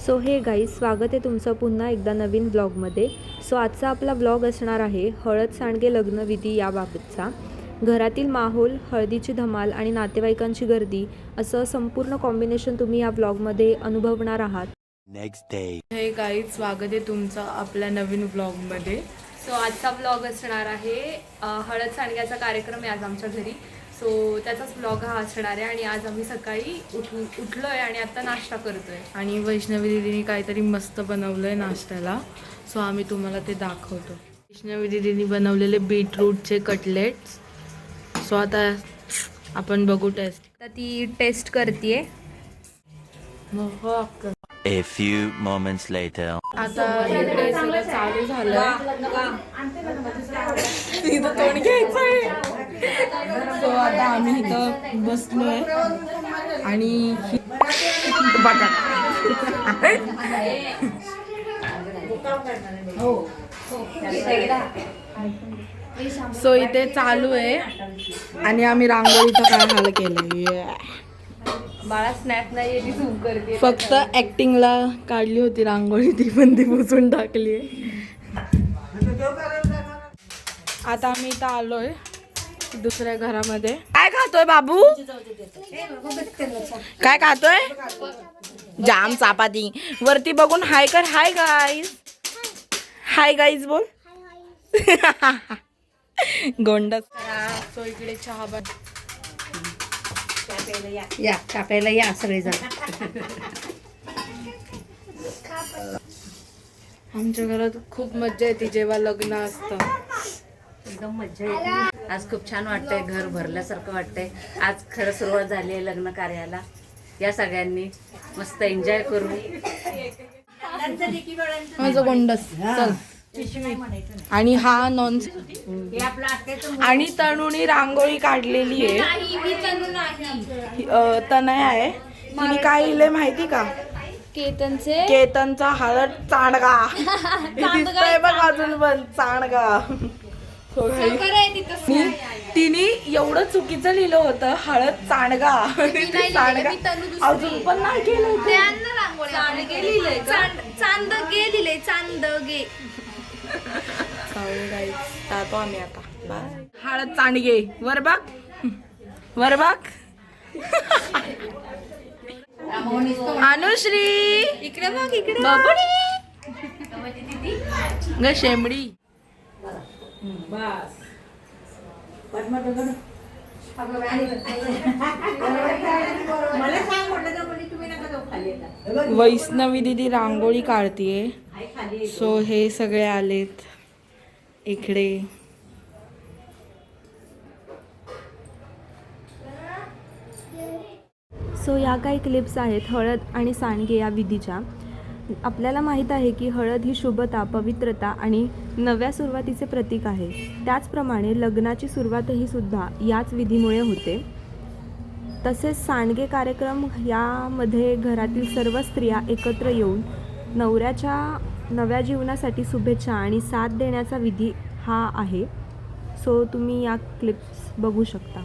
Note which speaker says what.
Speaker 1: So हे guys, स्वागत आहे तुमचं पुन्हा एकदा नवीन ब्लॉगमध्ये. सो आजचा आपला ब्लॉग असणार आहे हळद सांडगे लग्नविधी याबाबतचा. घरातील माहोल, हळदीची धमाल आणि नातेवाईकांची गर्दी असं संपूर्ण कॉम्बिनेशन तुम्ही या ब्लॉगमध्ये अनुभवणार आहात.
Speaker 2: Next day.
Speaker 3: हे गाईज, स्वागत आहे तुमचं आपल्या नवीन ब्लॉगमध्ये.
Speaker 1: सो आजचा ब्लॉग असणार आहे हळद सांडग्याचा कार्यक्रम आहे आज आमच्या घरी. सो त्याचाच ब्लॉग हा असणार आहे. आणि आज आम्ही सकाळी उठलोय आणि आता नाश्ता करतोय.
Speaker 3: आणि वैष्णवी दीदीने काहीतरी मस्त बनवलंय नाश्त्याला, सो आम्ही तुम्हाला ते दाखवतो. वैष्णवी दीदीने बनवलेले बीटरूटचे कटलेट्स. सो आता आपण बघू टेस्ट.
Speaker 1: तर ती टेस्ट करतेय.
Speaker 2: A few moments later.
Speaker 3: आता इकडे सगळं चालू झालंय. इथं तोंड घ्यायचंय. सो आता आम्ही इथं बसलोय आणि सो इथे चालू आहे आणि आम्ही रांगोळीचं काय हाल केलंय.
Speaker 1: बाळा स्नॅप नाही येते, झूम करते.
Speaker 3: फक्त ऍक्टिंगला काढली होती रांगोळी, ती पण ती पुसून टाकली. आता आम्ही इथं आलोय दुसऱ्या घरामध्ये. काय खातोय बाबू? काय खातोय? जाम चपाती. वरती बघून हाय कर. Hi guys. हाय गाईज बोल. गोंडस. सो इकडे चहा बन.
Speaker 4: या कापायला या सगळेजण.
Speaker 3: आमच्या घरात खूप मज्जा येते जेव्हा लग्न असतं.
Speaker 4: एकदम मज्जा येते. आज खूप छान वाटतंय, घर भरल्यासारखं वाटतंय. आज खरं सुरुवात झाली आहे लग्न कार्याला. या सगळ्यांनी मस्त एन्जॉय करू.
Speaker 3: माझं गोंडस. चल. आणि हा नॉन. आणि तनुनी रांगोळी काढलेली आहे. तनय आहे. तिने काय लिहिलंय माहिती का? केतनचा हळद चांडगा. दिसतंय बघ अजून पण चांडगा. तिने एवढं चुकीचं लिहिलं होतं हळद चांडगा. चांडगा अजून पण नाही केलं.
Speaker 1: चांदगे.
Speaker 3: जातो आम्ही आता. बाय. हळद चांडगे. वर बघ. वर बघ. अनुश्री
Speaker 1: इकडे बघ. इकडे
Speaker 3: ग शेंबडी. वैष्णवी दीदी रांगोळी काढतीये. सो हे सगळे आलेत इकडे.
Speaker 1: सो या काही क्लिप्स आहेत हळद आणि सांडगे या विधीच्या. आपल्याला माहीत आहे की हळद ही शुभता, पवित्रता आणि नव्या सुरुवातीचे प्रतीक आहे. त्याचप्रमाणे लग्नाची सुरुवातही सुद्धा याच विधीमुळे होते. तसेच सांडगे कार्यक्रम यामध्ये घरातील सर्व स्त्रिया एकत्र येऊन नवऱ्याच्या नव्या जीवनासाठी शुभेच्छा आणि साथ देण्याचा विधी हा आहे. सो तुम्ही या क्लिप्स बघू शकता.